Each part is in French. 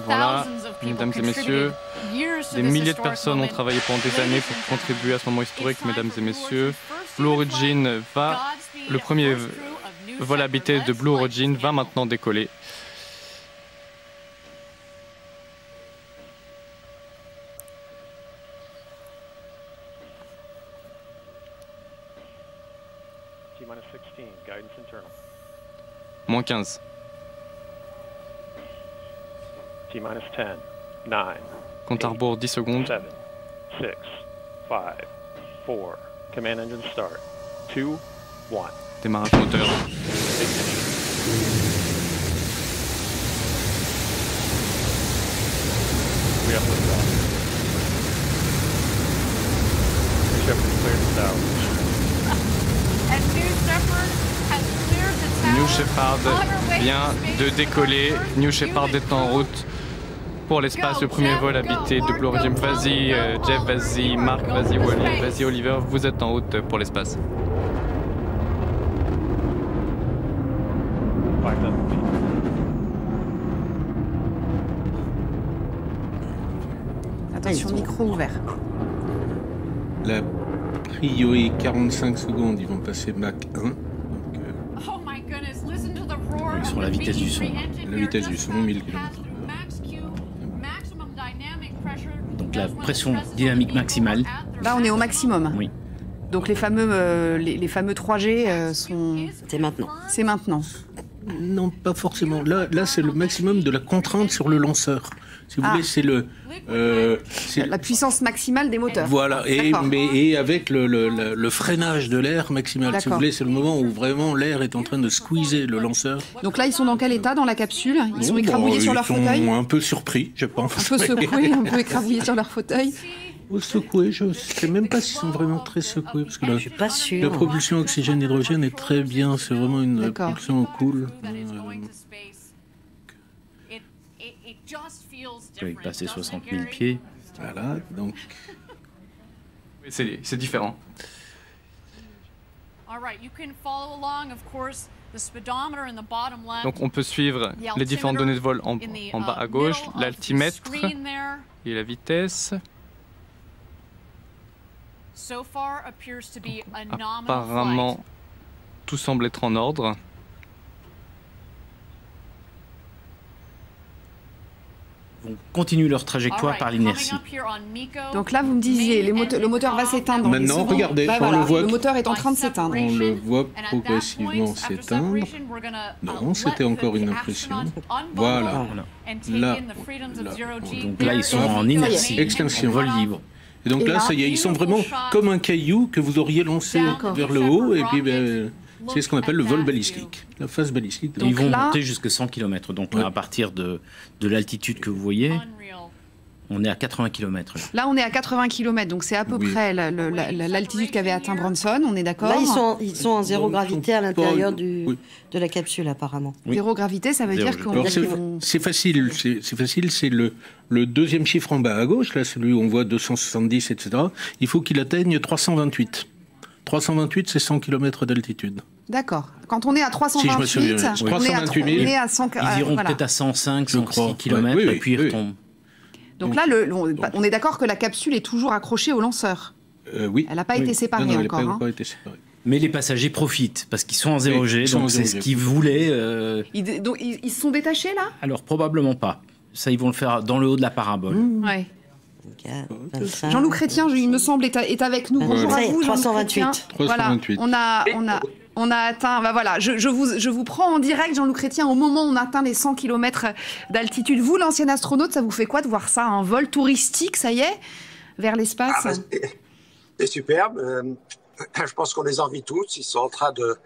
Voilà, mesdames et messieurs, des milliers de personnes ont travaillé pendant des années pour contribuer à ce moment historique, mesdames et messieurs. Blue Origin va, le premier vol habité de Blue Origin va maintenant décoller. Moins 15. T-minus 10, 9, Compte à rebours 10 secondes. 7, 6, 5, 4, command engine start, 2, 1. Démarrage moteur. We have liftoff. We have cleared the tower. New Shepard vient de décoller. New Shepard est en route pour l'espace. Le premier vol habité de Blue Origin. Vas-y Jeff, vas-y Marc, vas-y Wally, vas-y Oliver, vous êtes en route pour l'espace. Attention, micro ouvert. La prio est 45 secondes, ils vont passer Mach 1. Ils sont à la vitesse du son. La vitesse du son, 1000 km/h. Donc la pression dynamique maximale. Là, on est au maximum. Oui. Donc les fameux 3G sont... C'est maintenant. C'est maintenant. Non, pas forcément. Là c'est le maximum de la contrainte sur le lanceur. Si vous voulez, c'est le... la puissance maximale des moteurs. Voilà, et avec le freinage de l'air maximal. Si vous voulez, c'est le moment où vraiment l'air est en train de squeezer le lanceur. Donc là, ils sont dans quel état dans la capsule? Ils sont écrabouillés sur leur fauteuil? Ils sont un peu surpris, je pense. Un peu secoués, un peu écrabouillés sur leur fauteuil. Secoués, je ne sais même pas s'ils sont vraiment très secoués. Parce que Je suis pas sûre. la propulsion oxygène-hydrogène est très bien, c'est vraiment une propulsion cool. Oui, passer 60 000 pieds. Voilà, donc... C'est différent. Donc on peut suivre les différentes données de vol en bas à gauche, l'altimètre et la vitesse. Apparemment, tout semble être en ordre. Vont continuer leur trajectoire par l'inertie. Donc là, vous me disiez, le moteur va s'éteindre. Maintenant, regardez, on le voit. Le moteur est en train de s'éteindre. On le voit progressivement s'éteindre. Non, c'était encore une impression. Voilà. Là. Donc là, ils sont en inertie. Extinction. En vol libre. Et donc là, ça y est, ils sont vraiment comme un caillou que vous auriez lancé vers le haut. Et puis, c'est ce qu'on appelle le vol balistique, la phase balistique. Ils vont monter jusqu'à 100 km. Donc à partir de l'altitude que vous voyez, on est à 80 km. Là, on est à 80 km, donc c'est à peu près l'altitude qu'avait atteint Branson, on est d'accord? Là, ils sont en zéro gravité à l'intérieur de la capsule, apparemment. Oui. Zéro gravité, ça veut dire qu'on... C'est facile, c'est le deuxième chiffre en bas à gauche, là, celui où on voit 270, etc. Il faut qu'il atteigne 328. 328, c'est 100 km d'altitude. D'accord. Quand on est à 328, si on est à 100 km. Ils iront peut-être à 105, 106 km, et puis ils retombent. Donc là, on est d'accord que la capsule est toujours accrochée au lanceur. Oui. Elle n'a pas été séparée encore. Elle n'a pas encore été séparée. Mais les passagers profitent, parce qu'ils sont en 0G, donc c'est ce qu'ils voulaient. Donc ils se sont détachés, là? Alors, probablement pas. Ça, ils vont le faire dans le haut de la parabole. Ouais. Jean-Loup Chrétien, il me semble, est avec nous. Bonjour à vous, 328. Voilà, on a atteint, voilà, je vous prends en direct, Jean-Loup Chrétien, au moment où on atteint les 100 km d'altitude. Vous, l'ancien astronaute, ça vous fait quoi de voir ça, un vol touristique, ça y est, vers l'espace? C'est superbe. Je pense qu'on les envie tous. Ils sont en train de,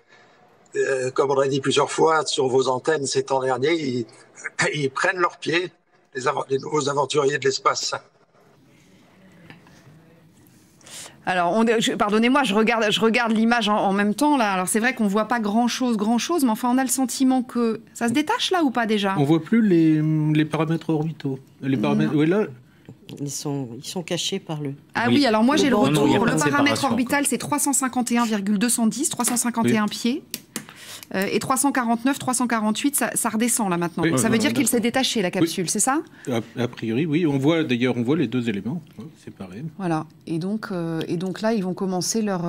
comme on l'a dit plusieurs fois sur vos antennes ces temps derniers, ils prennent leurs pieds, les nouveaux aventuriers de l'espace. Alors, pardonnez-moi, je regarde l'image en même temps, là. Alors, c'est vrai qu'on ne voit pas grand-chose, mais enfin, on a le sentiment que... Ça se détache, là, ou pas, déjà? On ne voit plus les paramètres orbitaux. Les paramètres... Oui, là... Ils sont cachés par le... Ah oui, alors moi, j'ai le retour. Non, le paramètre orbital, c'est 351,210, 351 pieds. Et 349, 348, ça redescend là maintenant. Oui, ça veut dire qu'il s'est détaché, la capsule, c'est ça? A priori, oui. On voit les deux éléments séparés. Voilà. Et donc là, ils vont commencer leur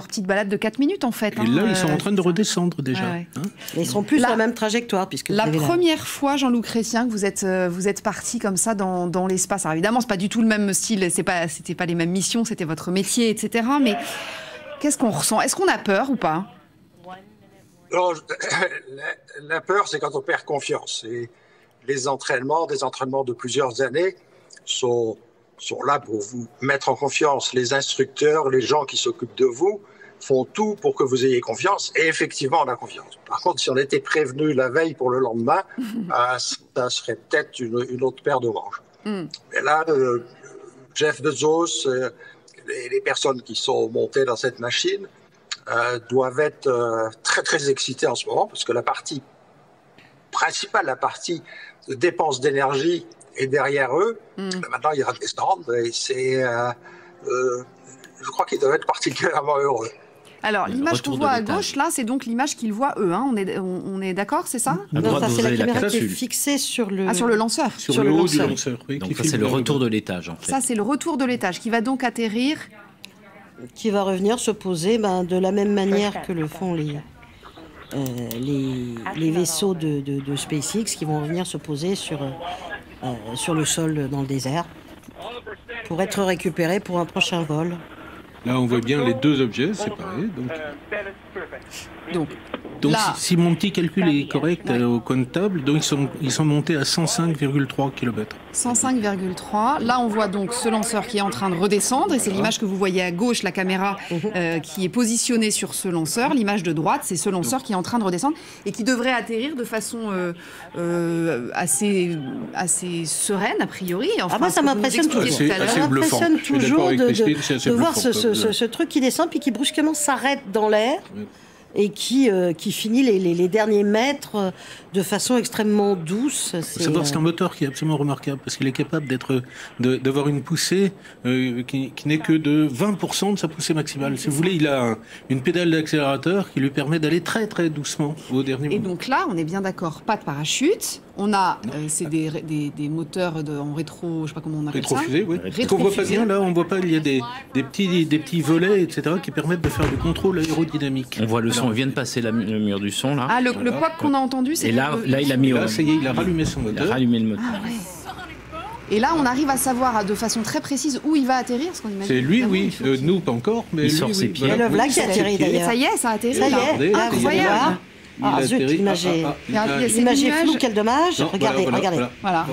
petite balade de 4 minutes, en fait. Et là, ils sont en train de redescendre déjà. Ouais. Mais ils sont plus sur la même trajectoire. Puisque La première fois, Jean-Loup Chrétien, que vous êtes parti comme ça dans l'espace. Alors évidemment, c'est pas du tout le même style, c'était pas les mêmes missions, c'était votre métier, etc. Mais qu'est-ce qu'on ressent? Est-ce qu'on a peur ou pas? Alors, la peur, c'est quand on perd confiance. Et les entraînements, des entraînements de plusieurs années, sont là pour vous mettre en confiance. Les instructeurs, les gens qui s'occupent de vous, font tout pour que vous ayez confiance. Et effectivement, on a confiance. Par contre, si on était prévenu la veille pour le lendemain, ça serait peut-être une autre paire de manches. Mais là, Jeff Bezos, les personnes qui sont montées dans cette machine, doivent être très, très excités en ce moment, parce que la partie principale, la partie de dépense d'énergie est derrière eux. Maintenant, ils redescendent, et je crois qu'ils doivent être particulièrement heureux. Alors, l'image qu'on voit à gauche, là, c'est donc l'image qu'ils voient eux. Hein. On est d'accord, c'est ça? Non, ça, c'est la caméra qui est fixée sur le... sur le lanceur. Sur le haut du lanceur. Oui, donc ça, c'est le retour de l'étage, en fait. Ça, c'est le retour de l'étage, qui va donc atterrir... Qui va revenir se poser de la même manière que le font les vaisseaux de SpaceX, qui vont venir se poser sur le sol dans le désert, pour être récupérés pour un prochain vol. Là, on voit bien les deux objets séparés. Donc là, si mon petit calcul est correct au coin de table, donc ils sont montés à 105,3 km. 105,3. Là, on voit donc ce lanceur qui est en train de redescendre, et c'est l'image que vous voyez à gauche, la caméra qui est positionnée sur ce lanceur. L'image de droite, c'est ce lanceur qui est en train de redescendre et qui devrait atterrir de façon assez sereine, a priori. Enfin, moi, ça m'impressionne toujours. Ça m'impressionne toujours de voir ce truc qui descend puis qui brusquement s'arrête dans l'air. Oui. Et qui finit les derniers mètres de façon extrêmement douce. Il faut savoir que c'est un moteur qui est absolument remarquable, parce qu'il est capable d'avoir une poussée qui n'est que de 20% de sa poussée maximale. Si vous voulez, il a une pédale d'accélérateur qui lui permet d'aller très très doucement au dernier moment. Et donc là, on est bien d'accord, pas de parachute. On a, c'est des moteurs en rétro, je sais pas comment on appelle ça. Rétrofusée, oui. On voit pas bien là, on voit pas, il y a des petits volets, etc., qui permettent de faire du contrôle aérodynamique. On voit le son, il vient de passer le mur du son là. Ah, le couac qu'on a entendu, c'est... Et là, il a mis... Là, ça y est, il a rallumé son moteur. Il a rallumé le moteur. Ah, ouais. Et là, on arrive à savoir de façon très précise où il va atterrir. C'est lui, oui. Nous, pas encore, mais il sort ses pieds. Il y a le vlac qui atterrit d'ailleurs. Ça y est, ça a atterri. Ça y est, incroyable. Zut, l'image est floue, quel dommage. Regardez. Voilà.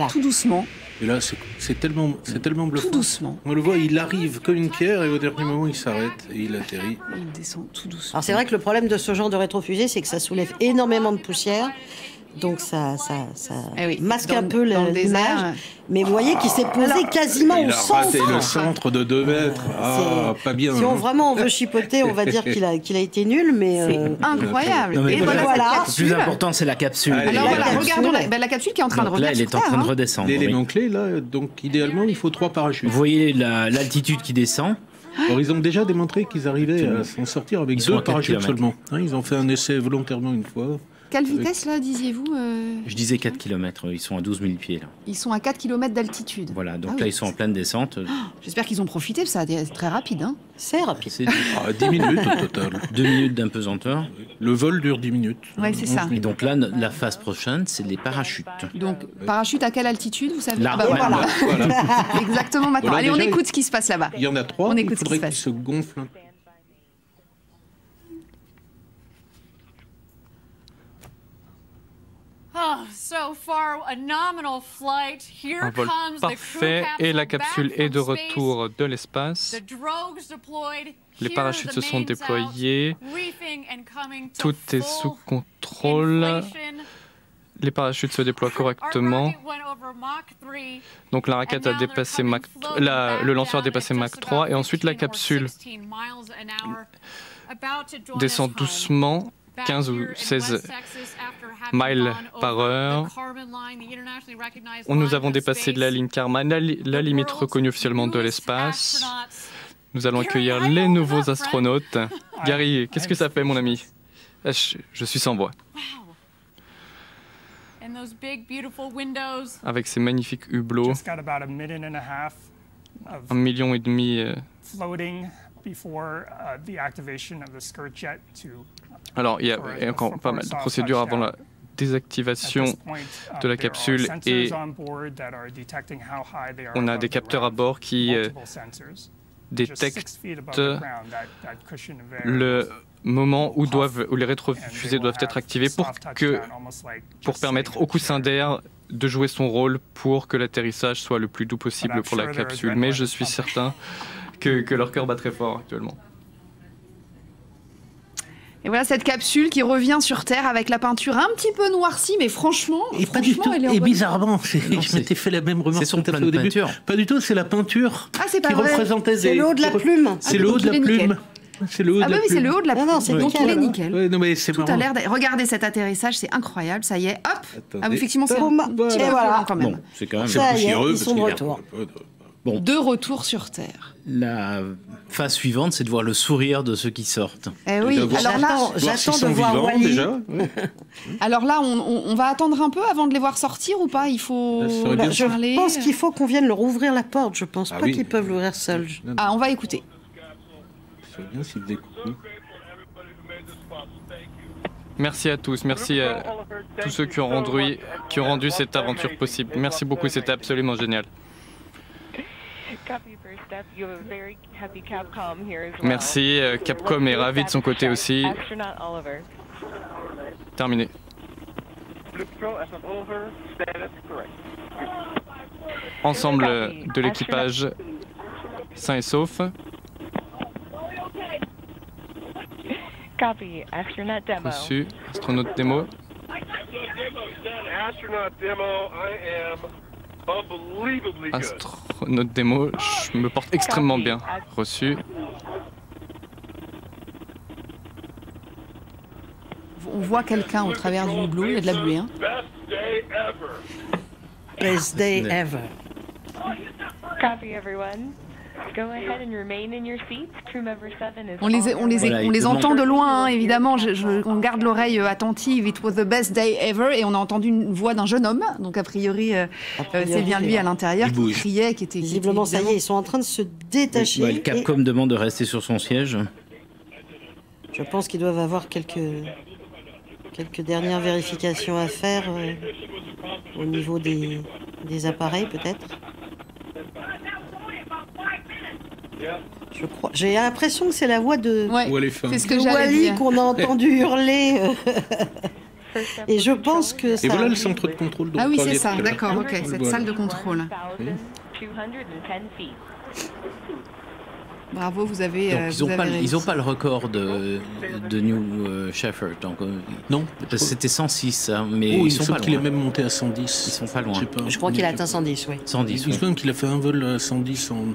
Tout doucement. Et là, c'est tellement bluffant. Tout doucement. On le voit, il arrive comme une pierre et au dernier moment, il s'arrête et il atterrit. Il descend tout doucement. Alors c'est vrai que le problème de ce genre de rétrofusée, c'est que ça soulève énormément de poussière. Donc ça masque un peu l'image. Mais vous voyez qu'il s'est posé quasiment au centre. Il a raté le centre de 2 mètres. Pas bien. Si on veut chipoter, on va dire qu'il a été nul, mais... C'est incroyable. Non, et voilà. Le plus important, c'est la capsule. Alors voilà, regardons la capsule qui est en train de revenir. Là, elle est en train de redescendre. L'élément clé, là, donc idéalement, il faut 3 parachutes. Vous voyez l'altitude qui descend. Alors, ils ont déjà démontré qu'ils arrivaient à s'en sortir avec 2 parachutes seulement. Ils ont fait un essai volontairement une fois. Quelle vitesse, là, disiez-vous Je disais 4 km, ils sont à 12 000 pieds. Là. Ils sont à 4 km d'altitude. Voilà, donc là, ils sont en pleine descente. J'espère qu'ils ont profité, ça c'est très rapide. Hein. C'est rapide. 10 minutes au total. 2 minutes d'impesanteur. Le vol dure 10 minutes. Oui, c'est ça. Et donc là, la phase prochaine, c'est les parachutes. Donc, parachute à quelle altitude, vous savez? Là, voilà. Exactement maintenant. Allez, on écoute ce qui se passe là-bas. Il y en a 3, on écoute il faudrait qu'ils se gonflent. Un vol parfait et la capsule est de retour de l'espace. Les parachutes se sont déployés. Tout est sous contrôle. Les parachutes se déploient correctement. Donc la raquette a dépassé le lanceur a dépassé Mach 3 et ensuite la capsule descend doucement, 15 ou 16 miles par heure. Nous avons dépassé la ligne Kármán, la limite reconnue officiellement de l'espace. Nous allons accueillir les nouveaux astronautes. Gary, qu'est-ce que ça fait, mon ami? Je suis sans voix. Avec ces magnifiques hublots, 1,5 million Alors, il y a encore pas mal de procédures avant la désactivation de la capsule et on a des capteurs à bord qui détectent le moment où les rétrofusées doivent être activées pour permettre au coussin d'air de jouer son rôle pour que l'atterrissage soit le plus doux possible pour la capsule. Mais je suis certain que leur cœur bat très fort actuellement. Et voilà cette capsule qui revient sur Terre avec la peinture un petit peu noircie, mais franchement, pas du tout. Elle est et bizarrement, je m'étais fait la même remarque. C'est son plein de peinture. Pas du tout, c'est la peinture qui représentait C'est le haut de la plume. C'est le haut de la plume. C'est le haut de la plume. C'est le haut de la plume. Non, c'est donc il est nickel. Ouais, non, mais c'est tout a l'air. Regardez cet atterrissage, c'est incroyable. Ça y est, hop. Ah, effectivement, c'est un petit peu voilà. quand même. Bon, c'est quand même poussiéreux. Ils sont de retour. Bon. De retour sur Terre. La phase suivante, c'est de voir le sourire de ceux qui sortent. Eh oui, alors là, j'attends de voir Wally. Déjà. Alors là, on va attendre un peu avant de les voir sortir ou pas? Il faut Je pense qu'il faut qu'on vienne leur ouvrir la porte. Je pense pas qu'ils peuvent l'ouvrir seuls. Ah, on va écouter. Bien s'il découpe. Merci à tous, merci à tous ceux qui ont rendu cette aventure possible. Merci beaucoup, c'était absolument génial. Merci, Capcom est ravi de son côté aussi. Terminé. Ensemble de l'équipage sain et sauf. Reçu, astronaute démo. Astronaute démo, je me porte extrêmement bien. Reçu. On voit quelqu'un au travers du hublot, il y a de la buée. Hein. Best day ever. Copy everyone. Go ahead and remain in your seats. Crew member 7 is on les entend de loin, hein, évidemment. On garde l'oreille attentive. It was the best day ever. Et on a entendu une voix d'un jeune homme. Donc, a priori c'est bien lui à l'intérieur qui criait, qui était... Visiblement, ça y est, ils sont en train de se détacher. Le Capcom demande de rester sur son siège. Je pense qu'ils doivent avoir quelques dernières vérifications à faire au niveau des appareils, peut-être. J'ai l'impression que c'est la voix de c'est ce que Wally qu'on a entendu hurler. Et je pense que ça... Et voilà le centre de contrôle. Ah oui, c'est ça, d'accord, ok, cette salle de contrôle. Bravo, vous avez... Donc, ils n'ont pas le record de New Shepard. Non. C'était 106, hein, mais ils sont sont pas qu'il loin. est même monté à 110. Ils sont pas loin. Je crois qu'il a atteint 110, oui. 110, il me semble qu'il a fait un vol à 110 en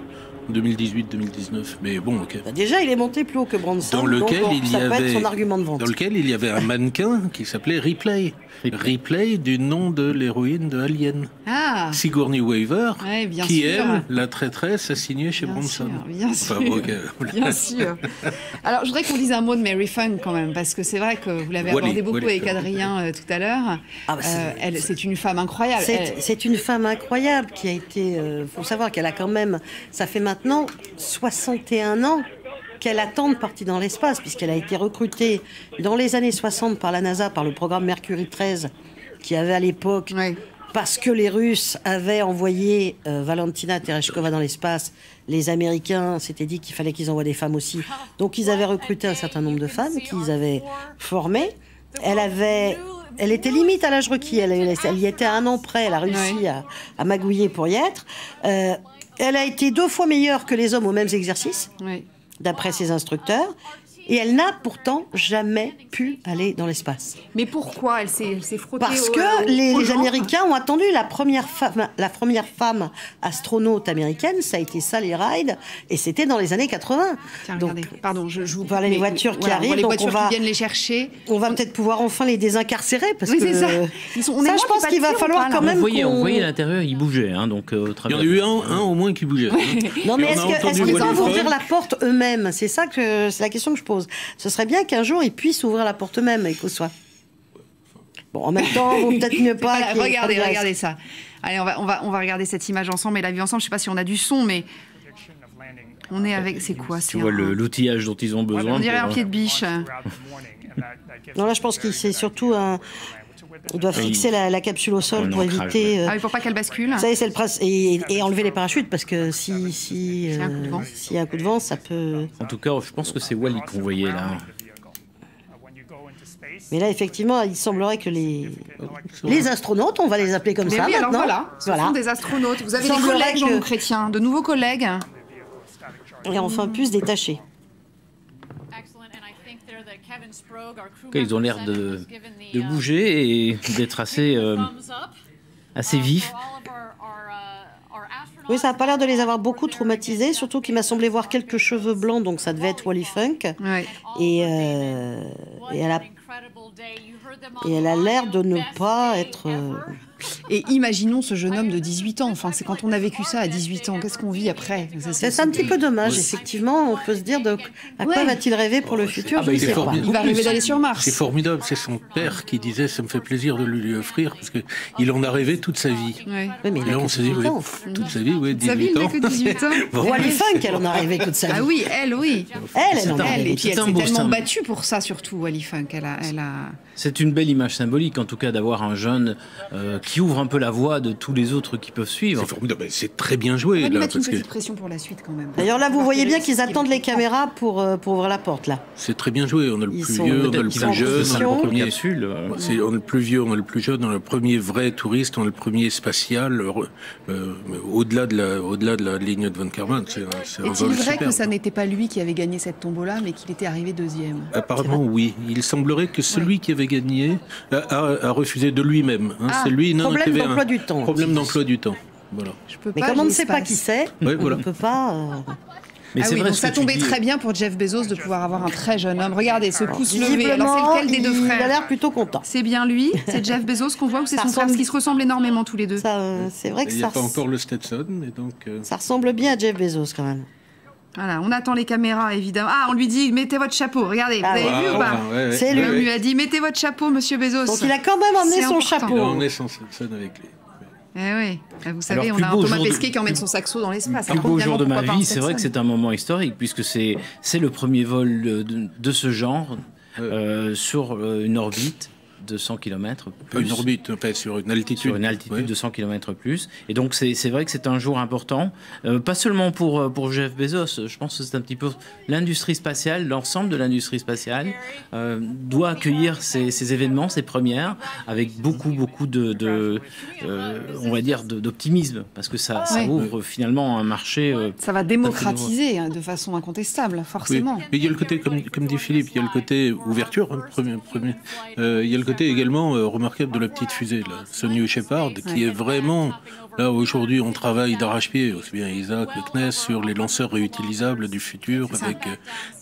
2018-2019, mais bon, ok. Déjà, il est monté plus haut que Branson, dans lequel ça peut être son argument de vente. Dans lequel il y avait un mannequin qui s'appelait Ripley. Ripley du nom de l'héroïne de Alien. Ah. Sigourney Weaver, qui sûr. elle, la traîtresse, assignée chez Bronson. Bien sûr, bien sûr. Alors, je voudrais qu'on dise un mot de Mary Funk quand même, parce que c'est vrai que vous l'avez abordé beaucoup avec Adrien tout à l'heure. C'est une femme incroyable. C'est une femme incroyable qui a été... faut savoir qu'elle a quand même... Ça fait maintenant 61 ans qu'elle attend de partir dans l'espace, puisqu'elle a été recrutée dans les années 60 par la NASA, par le programme Mercury 13, qui avait à l'époque, parce que les Russes avaient envoyé Valentina Tereshkova dans l'espace, les Américains s'étaient dit qu'il fallait qu'ils envoient des femmes aussi. Donc ils avaient recruté un certain nombre de femmes qu'ils avaient formées. Elle était limite à l'âge requis, elle y était à 1 an près, elle a réussi à magouiller pour y être. Elle a été 2 fois meilleure que les hommes aux mêmes exercices, d'après ses instructeurs, et elle n'a pourtant jamais pu aller dans l'espace. Mais pourquoi elle s'est frottée Parce que les Américains ont attendu la première femme astronaute américaine, ça a été Sally Ride, et c'était dans les années 80. Tiens, regardez, pardon, je vous parle des voitures qui arrivent, les donc voitures qui viennent les chercher. On va peut-être pouvoir enfin les désincarcérer, parce que c'est ça. Je pense qu'il va falloir quand même. On voyait l'intérieur, il bougeait, hein, donc. Il y en a eu un au moins qui bougeait. Non, mais est-ce qu'ils vont ouvrir la porte eux-mêmes? C'est la question que je pose. suppose. Ce serait bien qu'un jour, ils puissent ouvrir la porte eux-mêmes et que ce soit... Bon, en même temps, il vaut peut-être mieux pas... Regardez ça. Allez, on va regarder cette image ensemble et la vue ensemble. Je ne sais pas si on a du son, mais... On est avec... C'est quoi? Tu vois l'outillage dont ils ont besoin. On dirait un pied de biche. Non, là, je pense que c'est surtout un... Ils doivent fixer la capsule au sol pour éviter... Ah oui, pour pas qu'elle bascule. Ça y est, c'est le principe. Et enlever les parachutes, parce que s'il y a un coup de vent, ça peut... En tout cas, je pense que c'est Wally qu'on voyait là. Mais là, effectivement, il semblerait que les astronautes, on va les appeler comme ça oui, maintenant. Alors voilà, ce sont des astronautes. Vous avez des collègues, Jean-Luc Chrétien, de nouveaux collègues. Et enfin, plus détachés. Ils ont l'air de bouger et d'être assez vifs. Oui, ça n'a pas l'air de les avoir beaucoup traumatisés, surtout qu'il m'a semblé voir quelques cheveux blancs, donc ça devait être Wally Funk. Ouais. Et elle a l'air de ne pas être... Et imaginons ce jeune homme de 18 ans. Enfin, c'est quand on a vécu ça à 18 ans. Qu'est-ce qu'on vit après? C'est un petit peu dommage, effectivement. On peut se dire à quoi va-t-il rêver pour le futur? Je ne sais pas. Il va rêver d'aller sur Mars. C'est formidable. C'est son père qui disait « ça me fait plaisir de lui offrir » parce qu'il en a rêvé toute sa vie. Ouais. Oui, mais là, on s'est dit toute sa vie, 18 ans. Sa vie, il n'a que 18 ans. Wally Funk, elle en a rêvé toute sa vie. Ah oui, elle, oui. Elle en a rêvé. Et puis elle s'est tellement battue pour ça, surtout, Wally Funk. C'est une belle image symbolique, en tout cas, d'avoir un jeune qui ouvre un peu la voie de tous les autres qui peuvent suivre. C'est formidable, c'est très bien joué. On va lui mettre une petite pression pour la suite quand même. D'ailleurs là, vous voyez bien qu'ils attendent les caméras pour ouvrir la porte là. C'est très bien joué. On a le plus vieux, on a le plus jeune, on a le premier capsule. On a le plus vieux, on a le plus jeune, on a le premier vrai touriste, on a le premier spatial. Au-delà de la ligne de Von Karman, c'est un vol Est-il vrai superbe. que ça n'était pas lui qui avait gagné cette tombola, mais qu'il était arrivé deuxième? Apparemment oui. Il semblerait que celui qui avait gagné a refusé de lui-même. C'est lui. Problème d'emploi du temps. Problème d'emploi du temps. Voilà. Mais comme on ne sait pas qui c'est, on ne peut pas... Mais c'est vrai, donc ça tombait très bien pour Jeff Bezos de pouvoir avoir un très jeune homme. Regardez, ce pouce levé. Alors c'est lequel des deux frères? Il a l'air plutôt content. C'est bien lui? C'est Jeff Bezos qu'on voit ou c'est son frère? Parce qu'ils se ressemblent énormément tous les deux. C'est vrai que ça... Il n'y a pas encore le Stetson, mais donc... Ça ressemble bien à Jeff Bezos quand même. Voilà, on attend les caméras évidemment. Ah, on lui dit mettez votre chapeau. Regardez, vous avez vu ou pas? C'est lui. On lui a dit mettez votre chapeau, monsieur Bezos. Donc il a quand même emmené son chapeau. Il a emmené son Stetson avec lui. Eh oui, vous savez, on a un Thomas Pesquet qui emmène son saxo dans l'espace. Le plus beau jour de ma vie, c'est vrai que c'est un moment historique, puisque c'est le premier vol de ce genre sur une orbite de 100 km plus. Une orbite, sur une altitude. Sur une altitude de 100 km plus. Et donc, c'est vrai que c'est un jour important, pas seulement pour Jeff Bezos. Je pense que c'est un petit peu l'industrie spatiale, l'ensemble de l'industrie spatiale doit accueillir ces événements, ces premières, avec beaucoup on va dire, d'optimisme, parce que ça ouvre finalement un marché. Ça va démocratiser de façon incontestable, forcément. Oui. Mais il y a le côté, comme dit Philippe, il y a le côté ouverture, premier. Il y a le côté également remarquable de la petite fusée, là, New Shepard, qui est vraiment... Là, aujourd'hui, on travaille d'arrache-pied, aussi bien Isaac, le CNES, sur les lanceurs réutilisables du futur, avec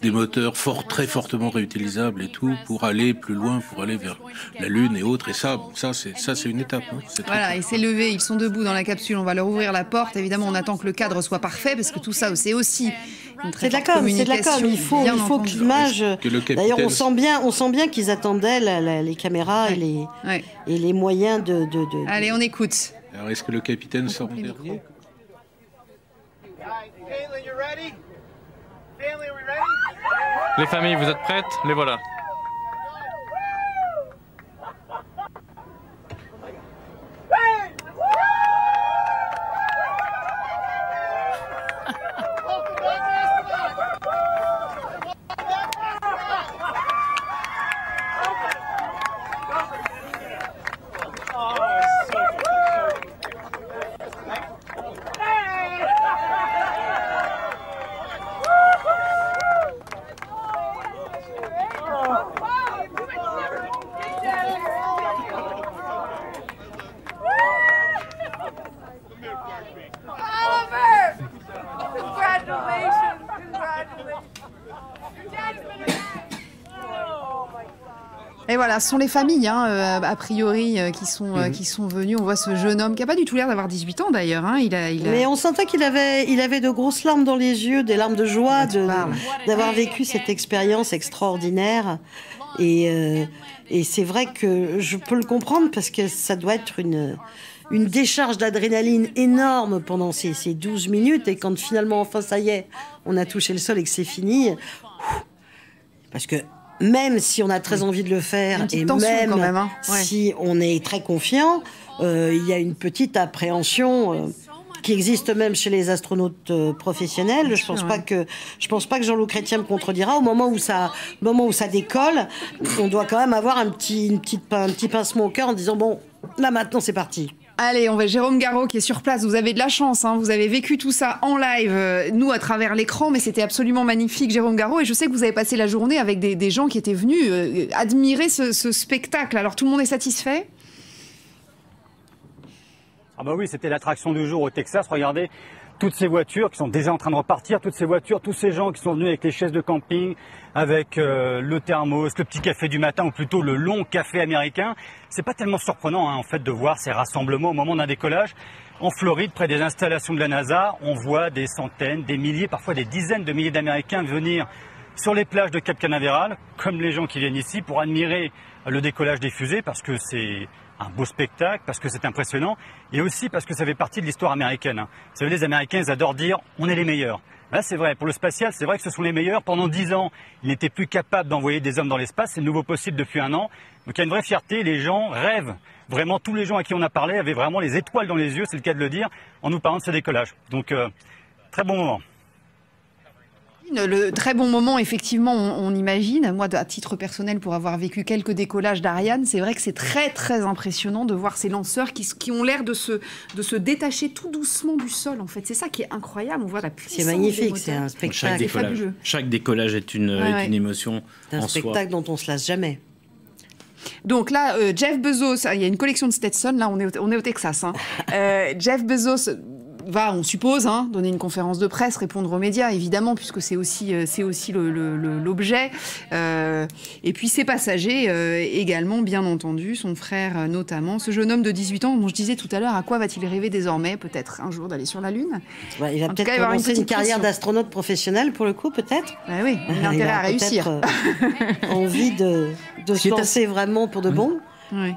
des moteurs très fortement réutilisables et tout, pour aller plus loin, pour aller vers la Lune et autres. Et ça c'est une étape. Hein. Voilà, il s'est levé, ils sont debout dans la capsule, on va leur ouvrir la porte. Évidemment, on attend que le cadre soit parfait, parce que tout ça, c'est aussi une très forte communication. Il faut que l'image... D'ailleurs, on sent bien qu'ils attendaient les caméras et les moyens de... Allez, on écoute. Alors, est-ce que le capitaine sort en dernier? Les familles, vous êtes prêtes? Les voilà. Et voilà, ce sont les familles, hein, a priori, qui sont venues. On voit ce jeune homme qui n'a pas du tout l'air d'avoir 18 ans d'ailleurs. Hein. Mais on sentait qu'il avait de grosses larmes dans les yeux, des larmes de joie d'avoir vécu cette expérience extraordinaire. Et c'est vrai que je peux le comprendre parce que ça doit être une décharge d'adrénaline énorme pendant ces 12 minutes. Et quand finalement, enfin, ça y est, on a touché le sol et que c'est fini. Parce que même si on a très envie de le faire, et même si on est très confiant, il y a une petite appréhension qui existe même chez les astronautes professionnels. Je pense pas que Jean-Loup Chrétien me contredira. Au moment où ça décolle, on doit quand même avoir un petit pincement au cœur en disant bon, là maintenant c'est parti. Allez, on va Jérôme Garraud qui est sur place. Vous avez de la chance, hein. Vous avez vécu tout ça en live, nous à travers l'écran, mais c'était absolument magnifique, Jérôme Garraud. Et je sais que vous avez passé la journée avec des gens qui étaient venus admirer ce spectacle. Alors tout le monde est satisfait ? Ah bah oui, c'était l'attraction du jour au Texas. Regardez toutes ces voitures qui sont déjà en train de repartir, toutes ces voitures, tous ces gens qui sont venus avec les chaises de camping, avec le thermos, le petit café du matin, ou plutôt le long café américain. C'est pas tellement surprenant en fait de voir ces rassemblements au moment d'un décollage. En Floride, près des installations de la NASA, on voit des centaines, des milliers, parfois des dizaines de milliers d'Américains venir sur les plages de Cap Canaveral, comme les gens qui viennent ici, pour admirer le décollage des fusées, parce que c'est un beau spectacle, parce que c'est impressionnant, et aussi parce que ça fait partie de l'histoire américaine. Vous savez, les Américains, ils adorent dire « on est les meilleurs ». Là, c'est vrai, pour le spatial, c'est vrai que ce sont les meilleurs. Pendant 10 ans, ils n'étaient plus capables d'envoyer des hommes dans l'espace, c'est de nouveau possible depuis 1 an. Donc il y a une vraie fierté, les gens rêvent. Vraiment, tous les gens à qui on a parlé avaient vraiment les étoiles dans les yeux, c'est le cas de le dire, en nous parlant de ce décollage. Donc, très bon moment. Le très bon moment, effectivement, on imagine. Moi, à titre personnel, pour avoir vécu quelques décollages d'Ariane, c'est vrai que c'est très, très impressionnant de voir ces lanceurs qui ont l'air de se détacher tout doucement du sol, en fait. C'est ça qui est incroyable. On voit la puissance. C'est magnifique, c'est un spectacle. Chaque décollage est une émotion en soi. C'est un spectacle dont on ne se lasse jamais. Donc là, Jeff Bezos, il y a une collection de Stetson, là, on est au Texas. Hein. Jeff Bezos va, on suppose, donner une conférence de presse, répondre aux médias, évidemment, puisque c'est aussi l'objet. Et puis ses passagers également, bien entendu, son frère notamment. Ce jeune homme de 18 ans, dont je disais tout à l'heure, à quoi va-t-il rêver désormais, peut-être un jour d'aller sur la Lune? Il va peut-être commencer une carrière d'astronaute professionnel, pour le coup, peut-être. Oui, il a intérêt à réussir. Envie de se lancer vraiment pour de bon. Oui.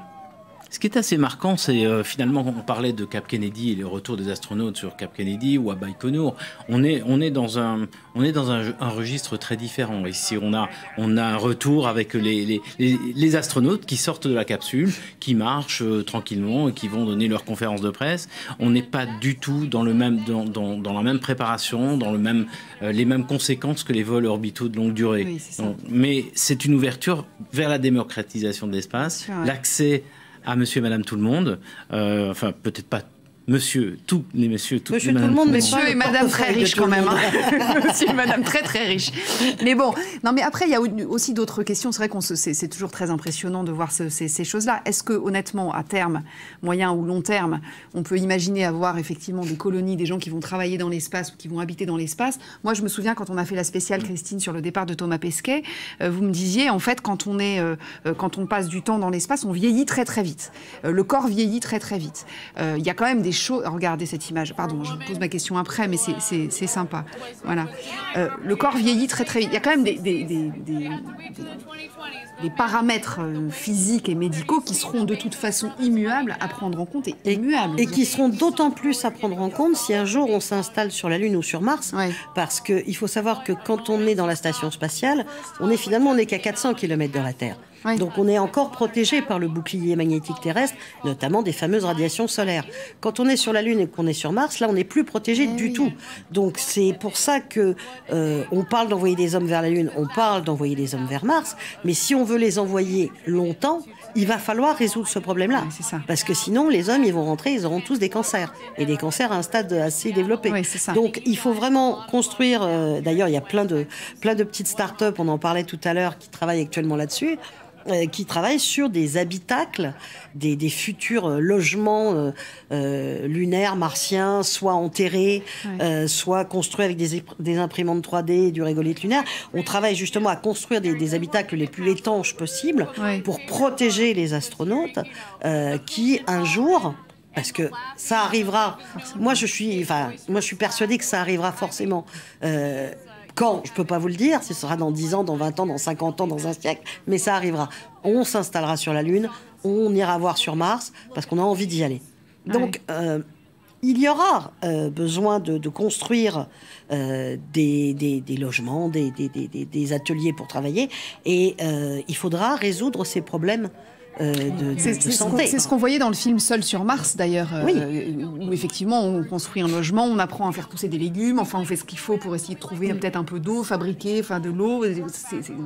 Ce qui est assez marquant, c'est finalement, on parlait de Cap Kennedy et le retour des astronautes sur Cap Kennedy ou à Baïkonour. On est dans un registre très différent. Ici, on a un retour avec les astronautes qui sortent de la capsule, qui marchent tranquillement et qui vont donner leur conférence de presse. On n'est pas du tout dans la même préparation, dans les mêmes conséquences que les vols orbitaux de longue durée. Oui, c'est ça. Donc, mais c'est une ouverture vers la démocratisation de l'espace, l'accès à monsieur et madame tout le monde, enfin peut-être pas monsieur, tous les messieurs, toutes monsieur les tout le monde, monsieur et madame très riches quand même. Monsieur et madame très très riches. Mais bon, non mais après il y a aussi d'autres questions. C'est vrai qu'on c'est toujours très impressionnant de voir ces choses-là. Est-ce que honnêtement, à terme, moyen ou long terme, on peut imaginer avoir effectivement des colonies, des gens qui vont travailler dans l'espace ou qui vont habiter dans l'espace? Moi je me souviens quand on a fait la spéciale, Christine, sur le départ de Thomas Pesquet, vous me disiez en fait quand on passe du temps dans l'espace, on vieillit très très vite. Le corps vieillit très très vite. Il y a quand même des choses. Regardez cette image. Pardon, je vous pose ma question après, mais c'est sympa. Voilà. Le corps vieillit très très vite. Il y a quand même des paramètres physiques et médicaux qui seront de toute façon immuables à prendre en compte et immuables. Et qui seront d'autant plus à prendre en compte si un jour on s'installe sur la Lune ou sur Mars. Ouais. Parce qu'il faut savoir que quand on est dans la station spatiale, on n'est qu'à 400 km de la Terre. Oui. Donc on est encore protégé par le bouclier magnétique terrestre, notamment des fameuses radiations solaires. Quand on est sur la Lune et qu'on est sur Mars, là on n'est plus protégé du tout. Donc c'est pour ça que on parle d'envoyer des hommes vers la Lune, on parle d'envoyer des hommes vers Mars, mais si on veut les envoyer longtemps, il va falloir résoudre ce problème-là. Oui, c'est ça. Parce que sinon, les hommes, ils vont rentrer, ils auront tous des cancers. Et des cancers à un stade assez développé. Oui, c'est ça. Donc, il faut vraiment construire... D'ailleurs, il y a plein de petites start-up, on en parlait tout à l'heure, qui travaillent actuellement là-dessus. qui travaillent sur des habitacles, des futurs logements lunaires, martiens, soit enterrés, soit construits avec des imprimantes 3D et du régolithe lunaire. On travaille justement à construire des habitacles les plus étanches possibles pour protéger les astronautes qui, un jour... Parce que ça arrivera. Moi, je suis persuadée que ça arrivera forcément. Quand, je ne peux pas vous le dire, ce sera dans 10 ans, dans 20 ans, dans 50 ans, dans un siècle, mais ça arrivera. On s'installera sur la Lune, on ira voir sur Mars, parce qu'on a envie d'y aller. Donc, il y aura besoin de construire des logements, des ateliers pour travailler, et il faudra résoudre ces problèmes. De santé. C'est ce qu'on voyait dans le film Seul sur Mars d'ailleurs, où effectivement on construit un logement, on apprend à faire pousser des légumes, enfin on fait ce qu'il faut pour essayer de trouver peut-être un peu d'eau, fabriquer de l'eau.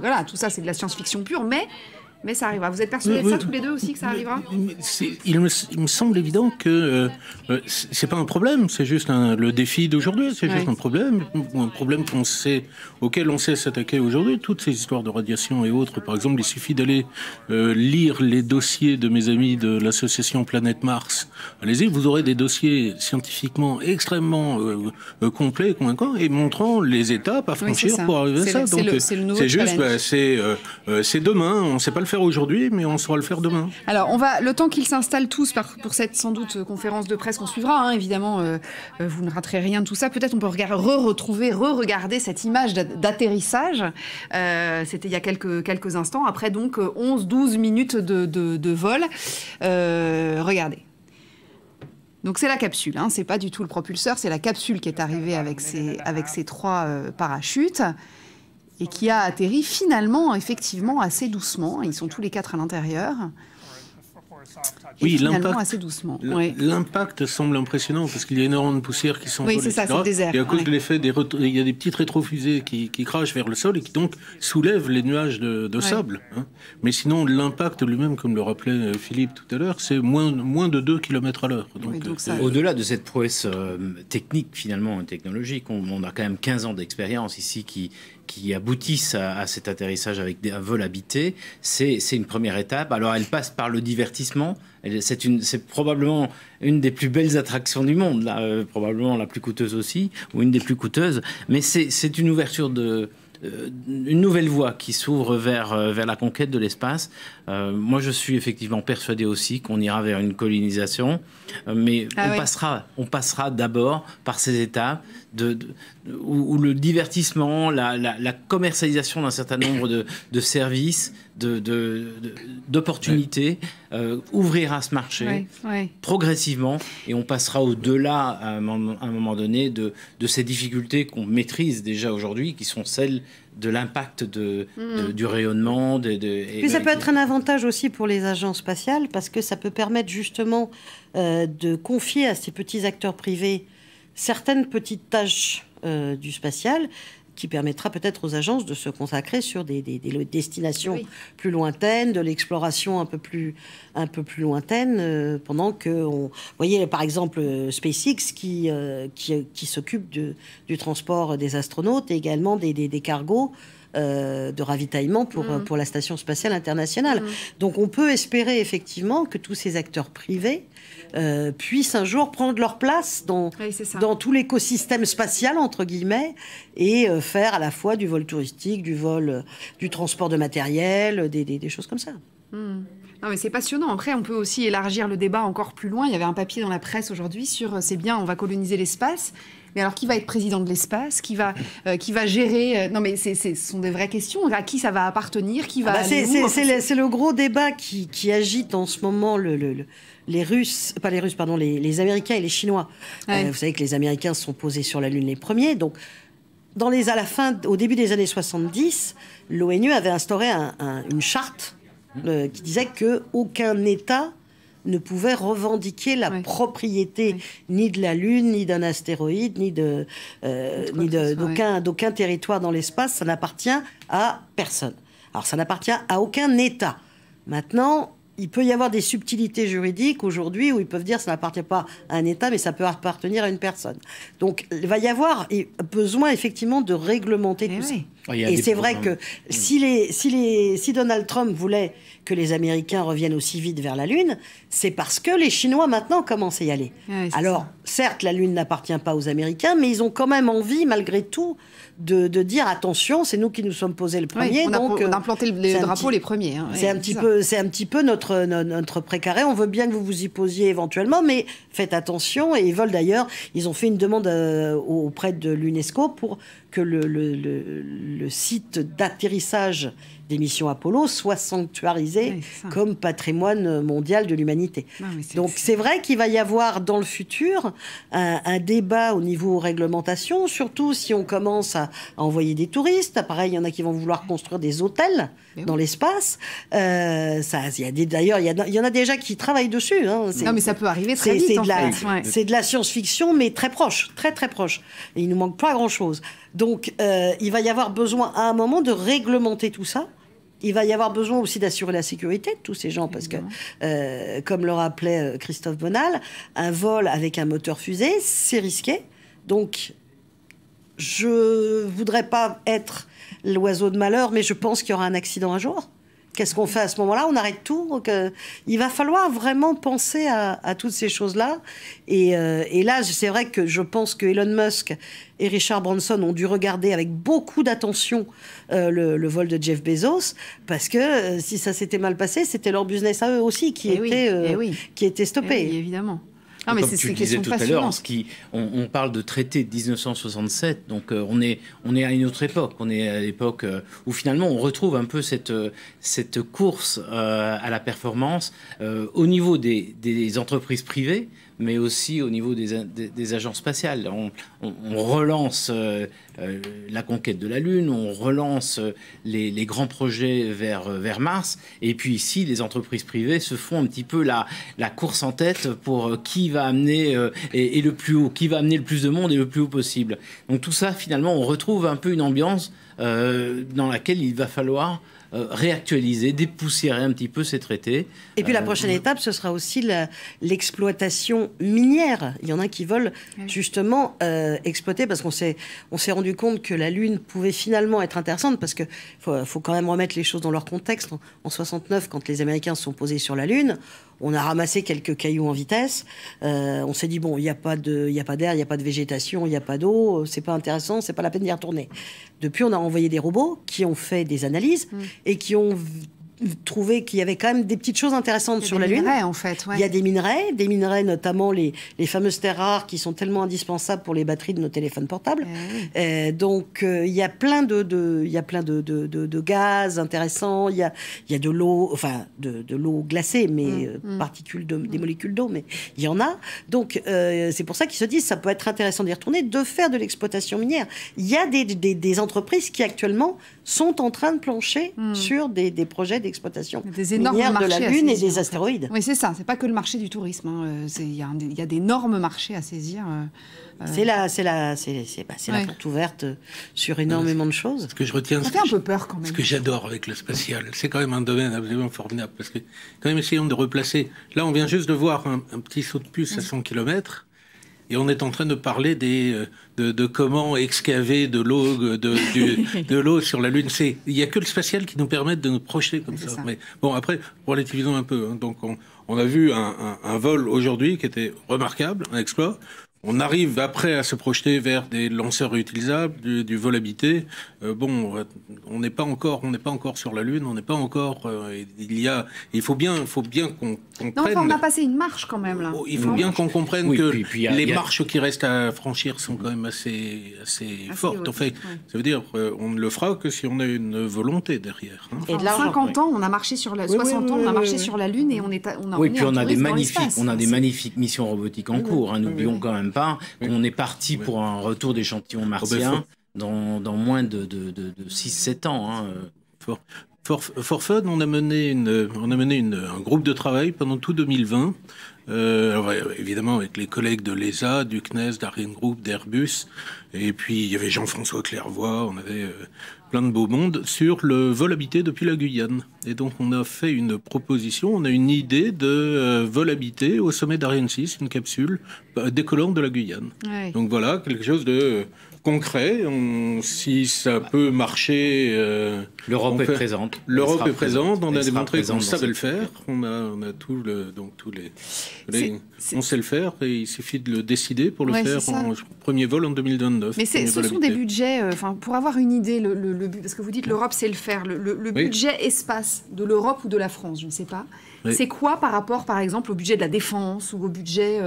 Voilà, tout ça c'est de la science-fiction pure, mais ça arrivera. Vous êtes persuadés de ça tous les deux aussi, que ça arrivera? Il me semble évident que c'est pas un problème, c'est juste le défi d'aujourd'hui, c'est juste un problème auquel on sait s'attaquer aujourd'hui. Toutes ces histoires de radiation et autres, par exemple, il suffit d'aller lire les dossiers de mes amis de l'association Planète Mars. Allez-y, vous aurez des dossiers scientifiquement extrêmement complets et convaincants et montrant les étapes à franchir pour arriver à ça. Donc c'est juste, c'est demain, on ne sait pas le faire aujourd'hui, mais on saura le faire demain. Alors, le temps qu'ils s'installent tous pour cette, sans doute, conférence de presse qu'on suivra, évidemment, vous ne raterez rien de tout ça. Peut-être on peut re-regarder cette image d'atterrissage. C'était il y a quelques instants. Après, donc, 11-12 minutes de vol. Regardez. Donc, c'est la capsule, c'est pas du tout le propulseur, c'est la capsule qui est arrivée avec ses 3 parachutes. Et qui a atterri finalement, effectivement, assez doucement. Ils sont tous les 4 à l'intérieur. Oui, finalement, assez doucement. L'impact semble impressionnant parce qu'il y a énormément de poussière qui s'envole. Oui, c'est ça, c'est le désert. Et à cause de l'effet, il y a des petites rétrofusées qui crachent vers le sol et qui donc soulèvent les nuages de sable. Mais sinon, l'impact lui-même, comme le rappelait Philippe tout à l'heure, c'est moins de 2 km à l'heure. Au-delà de cette prouesse technique, finalement, technologique, on a quand même 15 ans d'expérience ici qui aboutissent à cet atterrissage avec un vol habité. C'est une première étape. Alors, elle passe par le divertissement. C'est probablement une des plus belles attractions du monde, là, probablement la plus coûteuse aussi, ou une des plus coûteuses. Mais c'est une ouverture une nouvelle voie qui s'ouvre vers la conquête de l'espace. Moi, je suis effectivement persuadé aussi qu'on ira vers une colonisation, mais on passera d'abord par ces étapes où le divertissement, la commercialisation d'un certain nombre de services, d'opportunités, ouvrira ce marché progressivement, et on passera au-delà à un moment donné de ces difficultés qu'on maîtrise déjà aujourd'hui, qui sont celles de l'impact du rayonnement. Puis ça peut être un avantage aussi pour les agences spatiales, parce que ça peut permettre justement de confier à ces petits acteurs privés certaines petites tâches du spatial, qui permettra peut-être aux agences de se consacrer sur des destinations plus lointaines, de l'exploration un peu plus lointaine, pendant que vous voyez par exemple SpaceX qui s'occupe du transport des astronautes et également des cargos de ravitaillement pour la Station spatiale internationale. Donc on peut espérer effectivement que tous ces acteurs privés puissent un jour prendre leur place dans tout l'écosystème spatial, entre guillemets, et faire à la fois du vol touristique, du transport de matériel, des choses comme ça. Non, mais c'est passionnant. Après, on peut aussi élargir le débat encore plus loin. Il y avait un papier dans la presse aujourd'hui sur c'est bien, on va coloniser l'espace. Mais alors, qui va être président de l'espace? Qui va gérer non, mais ce sont des vraies questions. À qui ça va appartenir? Qui va c'est le gros débat qui agite en ce moment les Américains et les Chinois. Vous savez que les Américains se sont posés sur la Lune les premiers. Donc, au début des années 70, l'ONU avait instauré une charte qui disait qu'aucun État ne pouvait revendiquer la propriété ni de la Lune, ni d'un astéroïde, ni d'aucun territoire dans l'espace. Ça n'appartient à personne. Alors, ça n'appartient à aucun État. Maintenant, il peut y avoir des subtilités juridiques aujourd'hui où ils peuvent dire que ça n'appartient pas à un État, mais ça peut appartenir à une personne. Donc, il va y avoir besoin effectivement de réglementer tout ça. Et c'est vrai que si Donald Trump voulait que les Américains reviennent aussi vite vers la Lune, c'est parce que les Chinois maintenant commencent à y aller. Ouais, alors, certes, la Lune n'appartient pas aux Américains, mais ils ont quand même envie, malgré tout, de dire attention, c'est nous qui nous sommes posés le premier. Oui, on a planté le drapeau les premiers. Hein, c'est un petit peu notre précaré. On veut bien que vous vous y posiez éventuellement, mais faites attention. Et ils veulent d'ailleurs, ils ont fait une demande auprès de l'UNESCO pour que le site d'atterrissage des missions Apollo soit sanctuarisé comme patrimoine mondial de l'humanité. Donc c'est vrai qu'il va y avoir dans le futur un débat au niveau réglementation, surtout si on commence à envoyer des touristes. Pareil, il y en a qui vont vouloir construire des hôtels dans l'espace. D'ailleurs, il y en a déjà qui travaillent dessus. Hein. Non, mais ça peut arriver très vite. C'est de la science-fiction, mais très proche, très très proche. Et il nous manque pas grand-chose. Donc, il va y avoir besoin à un moment de réglementer tout ça. Il va y avoir besoin aussi d'assurer la sécurité de tous ces gens, parce que, comme le rappelait Christophe Bonal, un vol avec un moteur fusée, c'est risqué. Donc, je voudrais pas être l'oiseau de malheur, mais je pense qu'il y aura un accident un jour. Qu'est-ce qu'on fait à ce moment-là? On arrête tout. Donc, il va falloir vraiment penser à toutes ces choses-là. Et là, c'est vrai que je pense que Elon Musk et Richard Branson ont dû regarder avec beaucoup d'attention le vol de Jeff Bezos, parce que si ça s'était mal passé, c'était leur business à eux aussi qui était stoppé. Oui, évidemment. Non, mais comme tu le disais tout à l'heure, on parle de traité de 1967, donc on est à une autre époque. On est à l'époque où finalement on retrouve un peu cette course à la performance au niveau des entreprises privées, mais aussi au niveau des agences spatiales. On relance la conquête de la Lune, on relance les grands projets vers Mars, et puis ici, les entreprises privées se font un petit peu la course en tête pour qui va amener et le plus haut, qui va amener le plus de monde et le plus haut possible. Donc tout ça, finalement, on retrouve un peu une ambiance dans laquelle il va falloir réactualiser, dépoussiérer un petit peu ces traités. Et puis la prochaine étape, ce sera aussi l'exploitation minière. Il y en a qui veulent justement exploiter, parce qu'on s'est rendu compte que la Lune pouvait finalement être intéressante, parce que faut quand même remettre les choses dans leur contexte. En 69, quand les Américains se sont posés sur la Lune, on a ramassé quelques cailloux en vitesse. On s'est dit, bon, il n'y a pas d'air, il n'y a pas de végétation, il n'y a pas d'eau, c'est pas intéressant, c'est pas la peine d'y retourner. Depuis, on a envoyé des robots qui ont fait des analyses et qui ont trouvé qu'il y avait quand même des petites choses intéressantes sur la Lune. En fait, Il y a des minerais notamment les fameuses terres rares qui sont tellement indispensables pour les batteries de nos téléphones portables. Donc il y a plein de gaz intéressants. Il y a de l'eau, enfin de l'eau glacée, mais des molécules d'eau, mais il y en a. Donc c'est pour ça qu'ils se disent ça peut être intéressant d'y retourner, de faire de l'exploitation minière. Il y a des entreprises qui actuellement sont en train de plancher sur des projets d'exploitation minière de la Lune et des astéroïdes. Oui, c'est ça. C'est pas que le marché du tourisme. Il y a d'énormes marchés à saisir. C'est la porte ouverte sur énormément de choses. Ce que je retiens, ça fait un peu peur quand même. Ce que j'adore avec le spatial, c'est quand même un domaine absolument formidable. Parce que quand même, essayons de replacer. Là, on vient juste de voir un petit saut de puce à 100 km. Et on est en train de parler de comment excaver de l'eau sur la Lune. Il n'y a que le spatial qui nous permet de nous projeter comme ça. Mais bon, après, relativisons un peu. Hein. Donc, on a vu un vol aujourd'hui qui était remarquable, un exploit. On arrive après à se projeter vers des lanceurs réutilisables, du vol habité. On n'est pas encore sur la Lune, on n'est pas encore. Il faut bien qu'on comprenne. On a passé une marche quand même là. Il faut bien qu'on comprenne que les marches qui restent à franchir sont quand même assez fortes. En fait, ça veut dire on ne le fera que si on a une volonté derrière. Hein. Et de 50 ans, on a marché sur la 60 ans, on a marché sur la Lune et on a des magnifiques missions robotiques en cours. N'oublions quand même pas qu'on est parti pour un retour d'échantillons martiens dans moins de 6-7 ans. Hein. For fun, on a mené un groupe de travail pendant tout 2020. Évidemment avec les collègues de l'ESA, du CNES, d'ArianeGroup, d'Airbus, et puis il y avait Jean-François Clairvoy, on avait plein de beaux mondes sur le vol habité depuis la Guyane. Et donc on a fait une proposition, on a une idée de vol habité au sommet d'Ariane 6, une capsule décollante de la Guyane. Donc voilà, quelque chose de concret. Si ça peut marcher... L'Europe est présente. L'Europe est présente. On a démontré qu'on savait le faire. On a on sait le faire et il suffit de le décider pour le faire en premier vol en 2029. Mais ce sont des budgets, pour avoir une idée, parce que vous dites l'Europe sait le faire, le budget espace de l'Europe ou de la France, je ne sais pas. Oui. C'est quoi par rapport, par exemple, au budget de la défense ou au budget...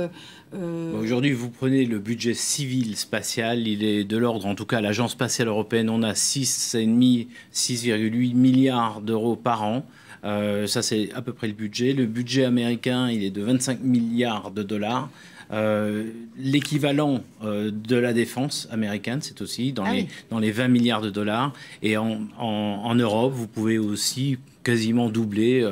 Aujourd'hui, vous prenez le budget civil spatial, il est de l'ordre, en tout cas, l'Agence spatiale européenne, on a 6,8 milliards d'euros par an. Ça, c'est à peu près le budget. Le budget américain, il est de 25 milliards de dollars. L'équivalent de la défense américaine, c'est aussi dans les 20 milliards de dollars. Et en Europe, vous pouvez aussi quasiment doubler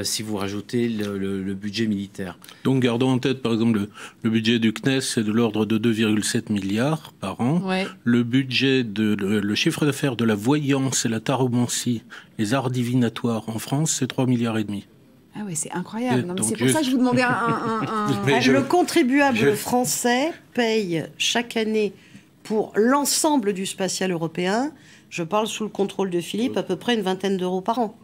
si vous rajoutez le budget militaire. Donc gardons en tête par exemple le budget du CNES, c'est de l'ordre de 2,7 milliards par an. Ouais. Le budget le chiffre d'affaires de la voyance et la taromancie, les arts divinatoires en France, c'est 3,5 milliards. Ah oui, c'est incroyable. C'est pour ça que je vous demandais Le contribuable français paye chaque année pour l'ensemble du spatial européen, je parle sous le contrôle de Philippe, à peu près une vingtaine d'euros par an.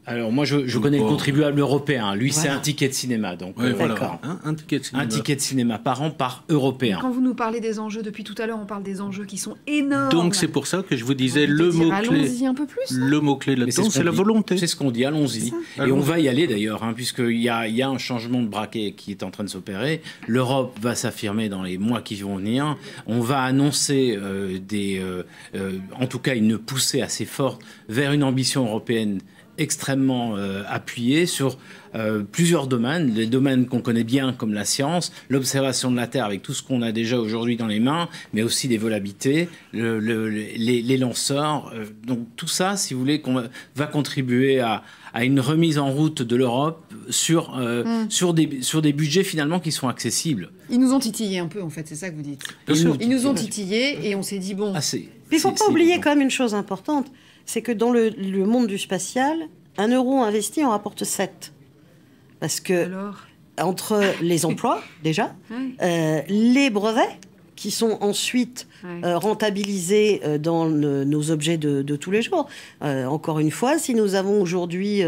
Alors moi je connais le contribuable européen, lui c'est un ticket de cinéma, donc d'accord. Un ticket de cinéma par an par européen. Quand vous nous parlez des enjeux, depuis tout à l'heure on parle des enjeux qui sont énormes. Donc c'est pour ça que je vous disais le mot-clé là-dedans, c'est la volonté. C'est ce qu'on dit, allons-y. Et on va y aller d'ailleurs, puisqu'il y a un changement de braquet qui est en train de s'opérer. L'Europe va s'affirmer dans les mois qui vont venir. On va annoncer en tout cas une poussée assez forte vers une ambition européenne extrêmement appuyé sur plusieurs domaines, les domaines qu'on connaît bien comme la science, l'observation de la Terre avec tout ce qu'on a déjà aujourd'hui dans les mains, mais aussi les vol habités, les lanceurs. Donc tout ça, si vous voulez, va contribuer à une remise en route de l'Europe sur des budgets finalement qui sont accessibles. Ils nous ont titillés un peu en fait, c'est ça que vous dites. Ils nous ont titillés et on s'est dit bon... il ne faut pas oublier quand même une chose importante, c'est que dans le monde du spatial, 1 euro investi en rapporte 7. Parce que entre les emplois, déjà, les brevets, qui sont ensuite rentabilisés dans nos objets de tous les jours. Encore une fois, si nous avons aujourd'hui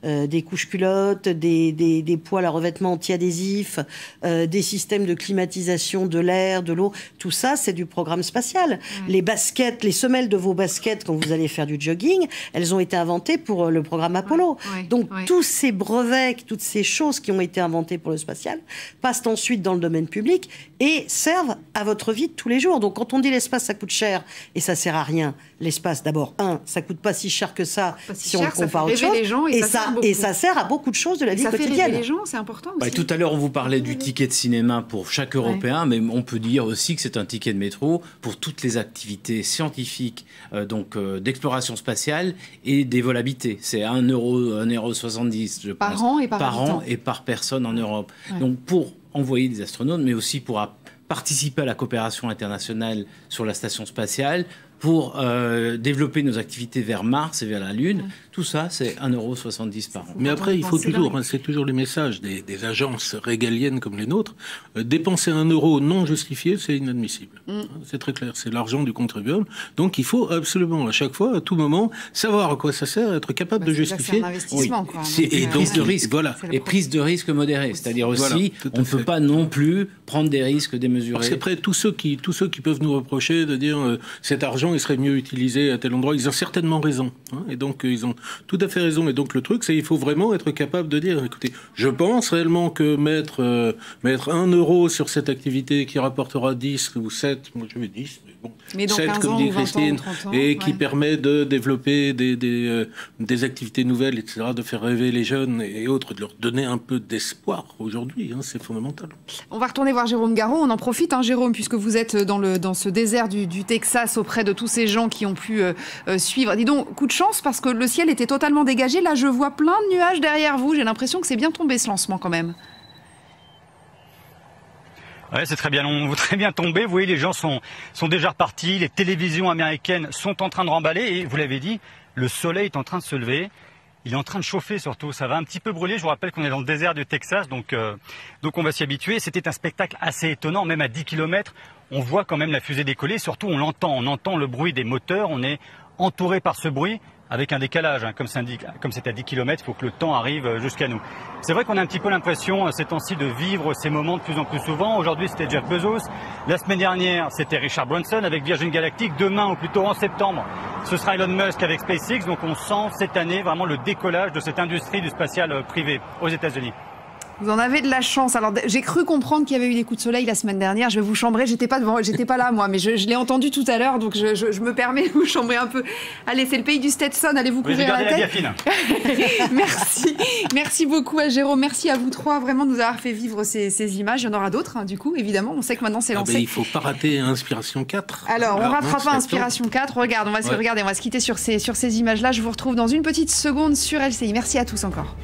des couches-culottes, des poêles à revêtement anti-adhésifs, des systèmes de climatisation de l'air, de l'eau, tout ça, c'est du programme spatial. Les baskets, les semelles de vos baskets, quand vous allez faire du jogging, elles ont été inventées pour le programme Apollo. Donc, tous ces brevets, toutes ces choses qui ont été inventées pour le spatial, passent ensuite dans le domaine public et servent à votre vie de tous les jours. Donc, quand on dit l'espace, ça coûte cher et ça sert à rien. L'espace, d'abord, ça coûte pas si cher que ça si on compare autre chose. Et ça sert à beaucoup de choses de la vie quotidienne. Ça fait rêver les gens, c'est important aussi. Tout à l'heure, on vous parlait du ticket de cinéma pour chaque Européen, mais on peut dire aussi que c'est un ticket de métro pour toutes les activités scientifiques, d'exploration spatiale et des vols habités. C'est 1,70 €, je pense. Par an et par habitant. Et par personne en Europe. Donc, pour envoyer des astronautes, mais aussi pour participer à la coopération internationale sur la station spatiale, pour développer nos activités vers Mars et vers la Lune. Tout ça, c'est 1,70 € par an. Mais après, il faut toujours, c'est toujours les messages des agences régaliennes comme les nôtres, dépenser 1 euro non justifié, c'est inadmissible. C'est très clair, c'est l'argent du contribuable. Donc il faut absolument, à chaque fois, à tout moment, savoir à quoi ça sert, être capable de justifier. C'est un investissement, quoi. Et prise de risque, voilà. Et prise de risque modérée. C'est-à-dire aussi, on ne peut pas non plus prendre des risques démesurés. Parce qu'après, tous ceux qui peuvent nous reprocher de dire cet argent, il serait mieux utilisé à tel endroit, ils ont certainement raison. Et donc, ils ont tout à fait raison. Et donc, le truc, c'est qu'il faut vraiment être capable de dire, écoutez, je pense réellement que mettre 1 euro sur cette activité qui rapportera 10 ou 7, moi je vais 10, mais bon, mais dans 7 15 comme ans, dit ou 20 Christine, ans, et qui permet de développer des activités nouvelles, etc., de faire rêver les jeunes et autres, de leur donner un peu d'espoir aujourd'hui, c'est fondamental. On va retourner voir Jérôme Garraud, on en profite, Jérôme, puisque vous êtes dans ce désert du Texas auprès de tous ces gens qui ont pu suivre. Dis donc, coup de chance, parce que le ciel était totalement dégagé. Là, je vois plein de nuages derrière vous. J'ai l'impression que c'est bien tombé ce lancement quand même. Ouais, c'est très bien tombé. Vous voyez, les gens sont déjà repartis. Les télévisions américaines sont en train de remballer. Et vous l'avez dit, le soleil est en train de se lever. Il est en train de chauffer surtout, ça va un petit peu brûler. Je vous rappelle qu'on est dans le désert du Texas, donc on va s'y habituer. C'était un spectacle assez étonnant, même à 10 km, on voit quand même la fusée décoller. Surtout, on entend le bruit des moteurs, on est entouré par ce bruit avec un décalage. Comme c'est à 10 km, il faut que le temps arrive jusqu'à nous. C'est vrai qu'on a un petit peu l'impression ces temps-ci de vivre ces moments de plus en plus souvent. Aujourd'hui, c'était Jeff Bezos. La semaine dernière, c'était Richard Branson avec Virgin Galactic. Demain, ou plutôt en septembre, ce sera Elon Musk avec SpaceX. Donc on sent cette année vraiment le décollage de cette industrie du spatial privé aux États-Unis. Vous en avez de la chance. Alors, j'ai cru comprendre qu'il y avait eu des coups de soleil la semaine dernière. Je vais vous chambrer. J'étais pas là, moi, mais je l'ai entendu tout à l'heure, donc je me permets de vous chambrer un peu. Allez, c'est le pays du Stetson. Allez vous couvrir la tête. Merci beaucoup à Jérôme. Merci à vous trois, vraiment, de nous avoir fait vivre ces images. Il y en aura d'autres, du coup, évidemment. On sait que maintenant, c'est lancé. Il faut pas rater Inspiration 4. Alors, on rattrape pas Inspiration 4. Regarde, on va se regarder. On va se quitter sur ces images-là. Je vous retrouve dans une petite seconde sur LCI. Merci à tous encore.